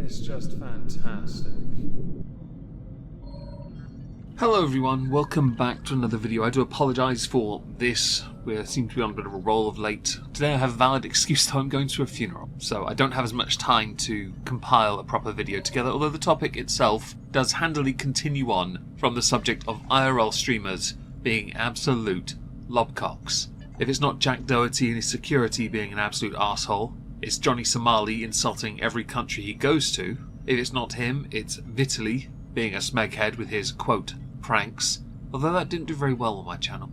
is just fantastic. Hello everyone, welcome back to another video. I do apologise for this. We seem to be on a bit of a roll of late. Today I have a valid excuse that I'm going to a funeral, so I don't have as much time to compile a proper video together, although the topic itself does handily continue on from the subject of IRL streamers being absolute lobcocks. If it's not Jack Doherty and his security being an absolute arsehole, it's Johnny Somali insulting every country he goes to. If it's not him, it's Vitaly being a smeghead with his, quote, pranks. Although that didn't do very well on my channel.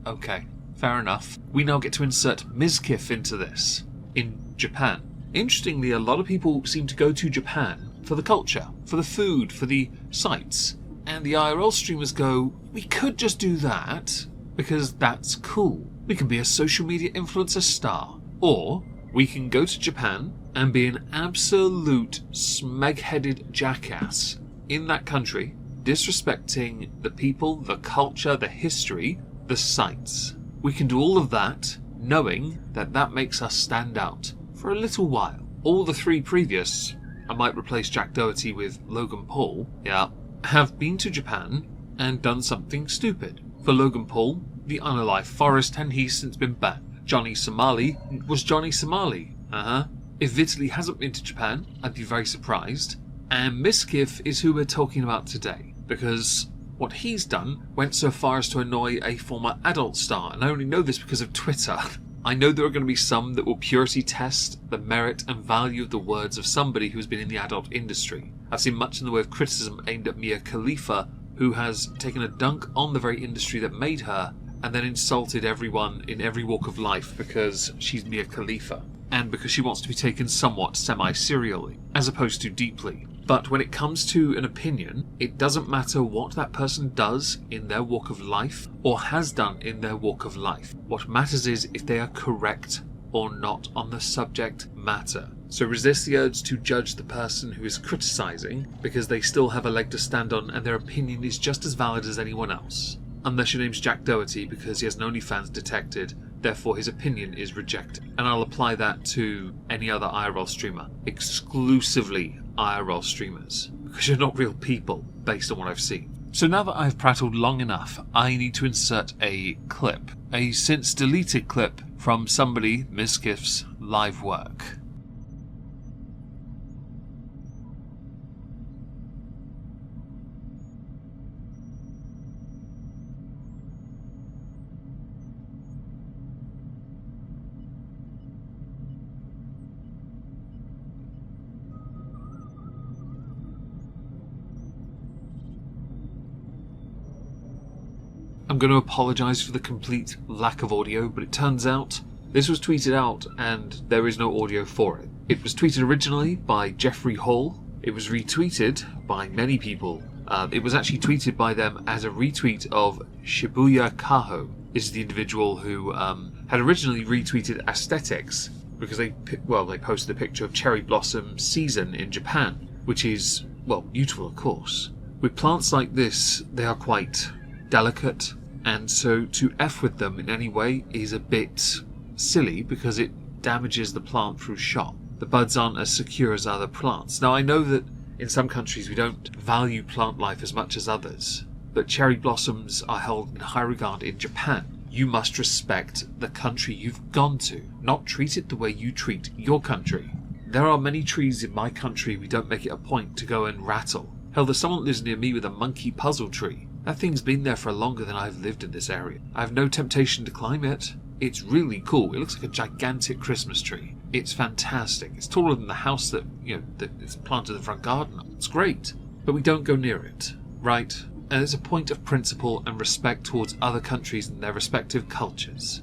Okay, fair enough. We now get to insert Mizkif into this, in Japan. Interestingly, a lot of people seem to go to Japan for the culture, for the food, for the sights. And the IRL streamers go, we could just do that, because that's cool. We can be a social media influencer star. Or we can go to Japan and be an absolute smeg-headed jackass in that country, disrespecting the people, the culture, the history, the sights. We can do all of that, knowing that that makes us stand out for a little while. All the three previous, I might replace Jack Doherty with Logan Paul, have been to Japan and done something stupid. For Logan Paul, the unalive forest, and he's since been banned. Johnny Somali was Johnny Somali. If Vitaly hasn't been to Japan, I'd be very surprised. And Mizkif is who we're talking about today, because what he's done went so far as to annoy a former adult star, and I only know this because of Twitter. I know there are going to be some that will purity test the merit and value of the words of somebody who's been in the adult industry. I've seen much in the way of criticism aimed at Mia Khalifa, who has taken a dunk on the very industry that made her, and then insulted everyone in every walk of life because she's Mia Khalifa, and because she wants to be taken somewhat semi-serially, as opposed to deeply. But when it comes to an opinion, it doesn't matter what that person does in their walk of life, or has done in their walk of life. What matters is if they are correct or not on the subject matter. So resist the urge to judge the person who is criticising, because they still have a leg to stand on and their opinion is just as valid as anyone else. Unless your name's Jack Doherty because he has an OnlyFans detected, therefore his opinion is rejected. And I'll apply that to any other IRL streamer. Exclusively IRL streamers. Because you're not real people, based on what I've seen. So now that I've prattled long enough, I need to insert a clip. A since deleted clip from somebody, Mizkif's live work. I'm going to apologise for the complete lack of audio, but it turns out this was tweeted out and there is no audio for it. It was tweeted originally by Jeffrey Hall. It was retweeted by many people. It was actually tweeted by them as a retweet of Shibuya Kaho, is the individual who had originally retweeted aesthetics because they posted a picture of cherry blossom season in Japan, which is, well, beautiful of course. With plants like this, they are quite delicate, and so to F with them in any way is a bit silly because it damages the plant through shock. The buds aren't as secure as other plants. Now I know that in some countries we don't value plant life as much as others, but cherry blossoms are held in high regard in Japan. You must respect the country you've gone to, not treat it the way you treat your country. There are many trees in my country we don't make it a point to go and rattle. Hell, there's someone that lives near me with a monkey puzzle tree. That thing's been there for longer than I've lived in this area. I have no temptation to climb it. It's really cool. It looks like a gigantic Christmas tree. It's fantastic. It's taller than the house that it's planted in the front garden. It's great. But we don't go near it, right? And it's a point of principle and respect towards other countries and their respective cultures.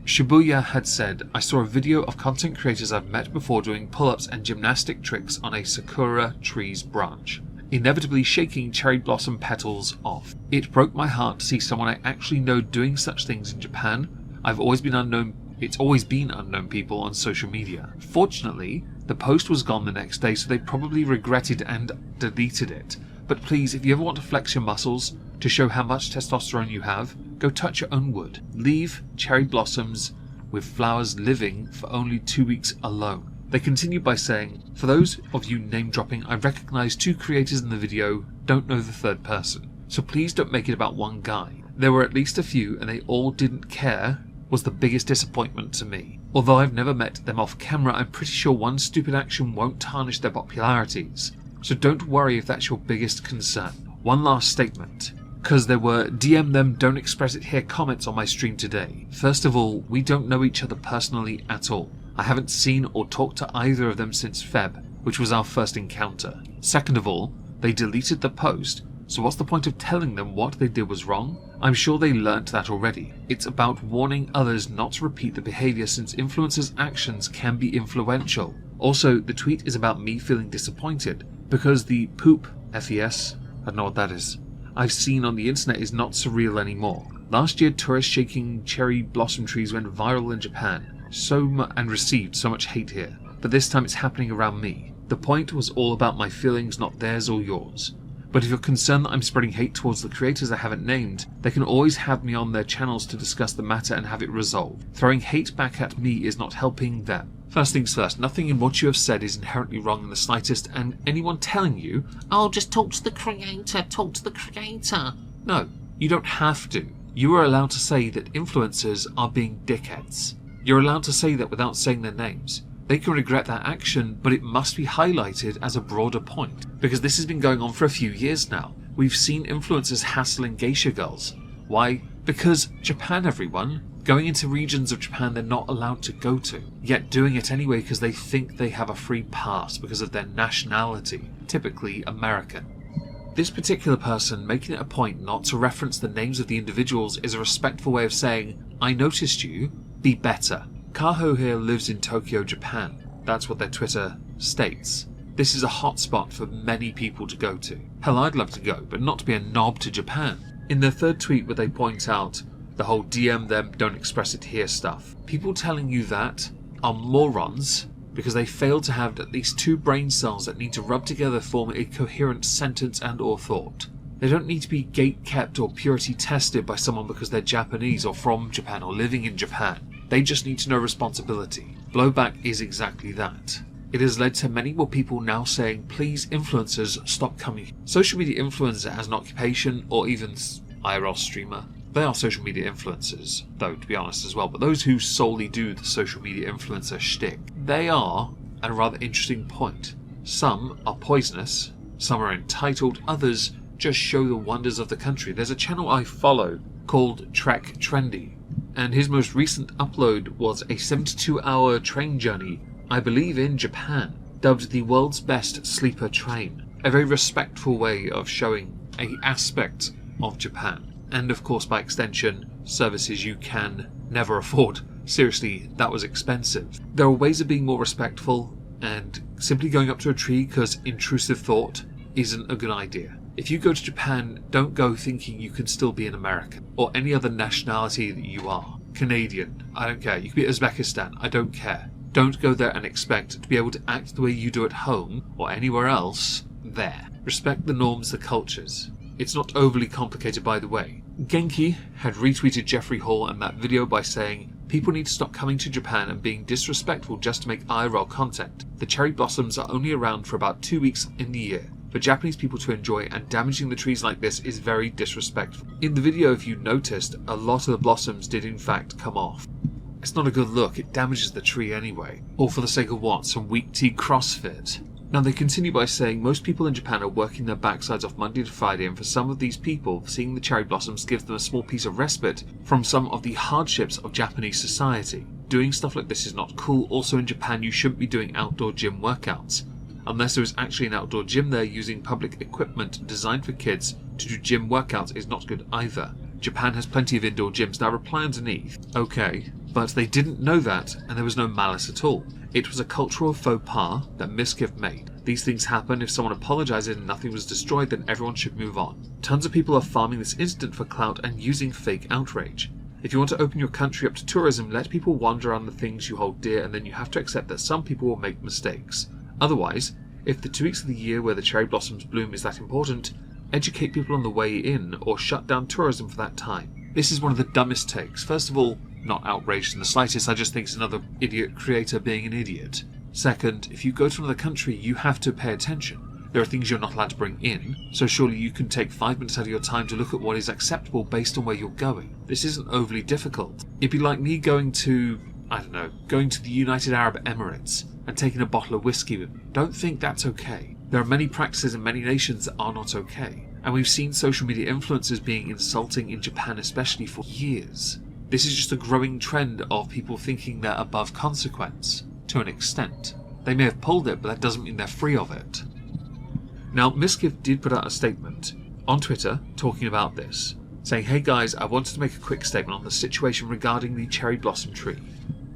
Shibuya had said, I saw a video of content creators I've met before doing pull-ups and gymnastic tricks on a sakura tree's branch, inevitably shaking cherry blossom petals off. It broke my heart to see someone I actually know doing such things in Japan. It's always been unknown people on social media. Fortunately, the post was gone the next day, so they probably regretted and deleted it. But please, if you ever want to flex your muscles to show how much testosterone you have, go touch your own wood. Leave cherry blossoms with flowers living for only 2 weeks alone. They continue by saying, for those of you name dropping, I recognise 2 creators in the video, don't know the third person. So please don't make it about one guy. There were at least a few and they all didn't care was the biggest disappointment to me. Although I've never met them off camera, I'm pretty sure one stupid action won't tarnish their popularities. So don't worry if that's your biggest concern. One last statement. Because there were DM them, don't express it here comments on my stream today. First of all, we don't know each other personally at all. I haven't seen or talked to either of them since Feb, which was our first encounter. Second of all, they deleted the post, so what's the point of telling them what they did was wrong? I'm sure they learnt that already. It's about warning others not to repeat the behaviour since influencers' actions can be influential. Also, the tweet is about me feeling disappointed, because the poop, FES, I don't know what that is, I've seen on the internet is not surreal anymore. Last year, tourists shaking cherry blossom trees went viral in Japan, and received so much hate here, but this time it's happening around me. The point was all about my feelings, not theirs or yours. But if you're concerned that I'm spreading hate towards the creators I haven't named, they can always have me on their channels to discuss the matter and have it resolved. Throwing hate back at me is not helping them. First things first, nothing in what you have said is inherently wrong in the slightest, and anyone telling you, oh, just talk to the creator, talk to the creator. No, you don't have to. You are allowed to say that influencers are being dickheads. You're allowed to say that without saying their names. They can regret that action, but it must be highlighted as a broader point, because this has been going on for a few years now. We've seen influencers hassling geisha girls. Why? Because Japan, everyone. Going into regions of Japan they're not allowed to go to, yet doing it anyway because they think they have a free pass because of their nationality, typically American. This particular person making it a point not to reference the names of the individuals is a respectful way of saying, I noticed you, be better. Kaho here lives in Tokyo, Japan. That's what their Twitter states. This is a hotspot for many people to go to. Hell, I'd love to go, but not to be a knob to Japan. In their third tweet where they point out the whole DM them, don't express it here stuff. People telling you that are morons because they fail to have at least 2 brain cells that need to rub together to form a coherent sentence and or thought. They don't need to be gate-kept or purity tested by someone because they're Japanese or from Japan or living in Japan. They just need to know responsibility. Blowback is exactly that. It has led to many more people now saying, please influencers, stop coming. Social media influencer as an occupation or even IRL streamer. They are social media influencers, though, to be honest as well, but those who solely do the social media influencer shtick, they are at a rather interesting point. Some are poisonous, some are entitled, others just show the wonders of the country. There's a channel I follow called Trek Trendy, and his most recent upload was a 72-hour train journey, I believe in Japan, dubbed the world's best sleeper train. A very respectful way of showing an aspect of Japan. And of course, by extension, services you can never afford. Seriously, that was expensive. There are ways of being more respectful, and simply going up to a tree because intrusive thought isn't a good idea. If you go to Japan, don't go thinking you can still be an American, or any other nationality that you are. Canadian, I don't care. You could be Uzbekistan, I don't care. Don't go there and expect to be able to act the way you do at home, or anywhere else, there. Respect the norms, the cultures. It's not overly complicated, by the way. Genki had retweeted Jeffrey Hall and that video by saying, people need to stop coming to Japan and being disrespectful just to make IRL content. The cherry blossoms are only around for about 2 weeks in the year. For Japanese people to enjoy, and damaging the trees like this is very disrespectful. In the video, if you noticed, a lot of the blossoms did in fact come off. It's not a good look, it damages the tree anyway. All for the sake of what? Some weak tea CrossFit? Now they continue by saying most people in Japan are working their backsides off Monday to Friday, and for some of these people, seeing the cherry blossoms gives them a small piece of respite from some of the hardships of Japanese society. Doing stuff like this is not cool. Also in Japan you shouldn't be doing outdoor gym workouts. Unless there is actually an outdoor gym there, using public equipment designed for kids to do gym workouts is not good either. Japan has plenty of indoor gyms. Now reply underneath, okay, but they didn't know that and there was no malice at all. It was a cultural faux pas that Mizkif made. These things happen. If someone apologizes and nothing was destroyed, then everyone should move on. Tons of people are farming this incident for clout and using fake outrage. If you want to open your country up to tourism, let people wander on the things you hold dear, and then you have to accept that some people will make mistakes. Otherwise, if the 2 weeks of the year where the cherry blossoms bloom is that important, educate people on the way in or shut down tourism for that time. This is one of the dumbest takes. First of all, not outraged in the slightest, I just think it's another idiot creator being an idiot. Second, if you go to another country, you have to pay attention. There are things you're not allowed to bring in, so surely you can take 5 minutes out of your time to look at what is acceptable based on where you're going. This isn't overly difficult. It'd be like me going to, going to the United Arab Emirates and taking a bottle of whiskey with me. Don't think that's okay. There are many practices in many nations that are not okay. And we've seen social media influencers being insulting in Japan especially for years. This is just a growing trend of people thinking they're above consequence, to an extent. They may have pulled it, but that doesn't mean they're free of it. Now, Mizkif did put out a statement on Twitter talking about this, saying, "Hey guys, I wanted to make a quick statement on the situation regarding the cherry blossom tree.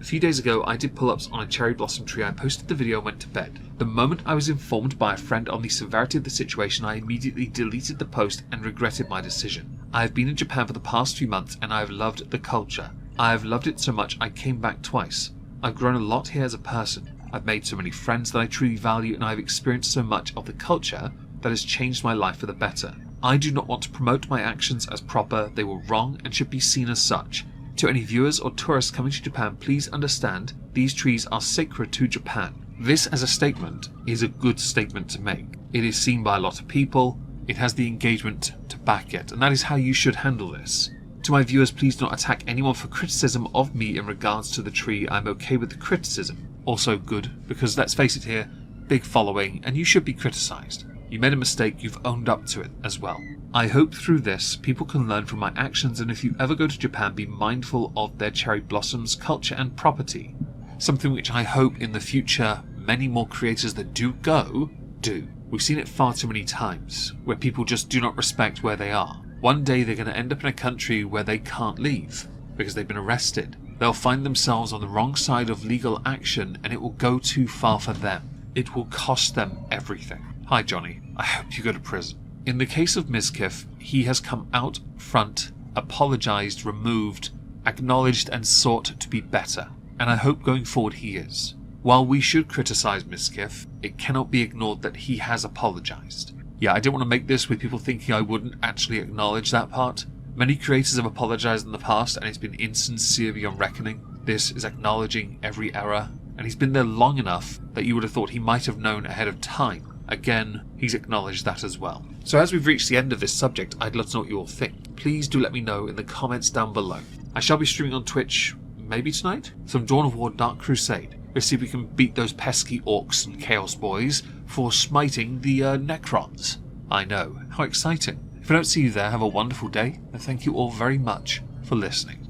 A few days ago, I did pull-ups on a cherry blossom tree. I posted the video and went to bed. The moment I was informed by a friend on the severity of the situation, I immediately deleted the post and regretted my decision. I have been in Japan for the past few months and I have loved the culture. I have loved it so much I came back twice. I've grown a lot here as a person. I've made so many friends that I truly value and I've experienced so much of the culture that has changed my life for the better. I do not want to promote my actions as proper. They were wrong and should be seen as such. To any viewers or tourists coming to Japan, please understand these trees are sacred to Japan." This as a statement is a good statement to make. It is seen by a lot of people. It has the engagement to back it, and that is how you should handle this. To my viewers, please do not attack anyone for criticism of me in regards to the tree. I'm okay with the criticism. Also good, because let's face it here, big following, and you should be criticised. You made a mistake, you've owned up to it as well. I hope through this, people can learn from my actions, and if you ever go to Japan, be mindful of their cherry blossoms, culture and property. Something which I hope in the future, many more creators that do go, do. We've seen it far too many times, where people just do not respect where they are. One day they're going to end up in a country where they can't leave, because they've been arrested. They'll find themselves on the wrong side of legal action, and it will go too far for them. It will cost them everything. Hi Johnny, I hope you go to prison. In the case of Mizkif, he has come out front, apologised, removed, acknowledged and sought to be better. And I hope going forward he is. While we should criticise Mizkif, it cannot be ignored that he has apologised. Yeah, I didn't want to make this with people thinking I wouldn't actually acknowledge that part. Many creators have apologised in the past and it's been insincere beyond reckoning. This is acknowledging every error, and he's been there long enough that you would have thought he might have known ahead of time. Again, he's acknowledged that as well. So as we've reached the end of this subject, I'd love to know what you all think. Please do let me know in the comments down below. I shall be streaming on Twitch, maybe tonight? Some Dawn of War Dark Crusade. Let's see if we can beat those pesky orcs and chaos boys for smiting the Necrons. I know, how exciting. If I don't see you there, have a wonderful day, and thank you all very much for listening.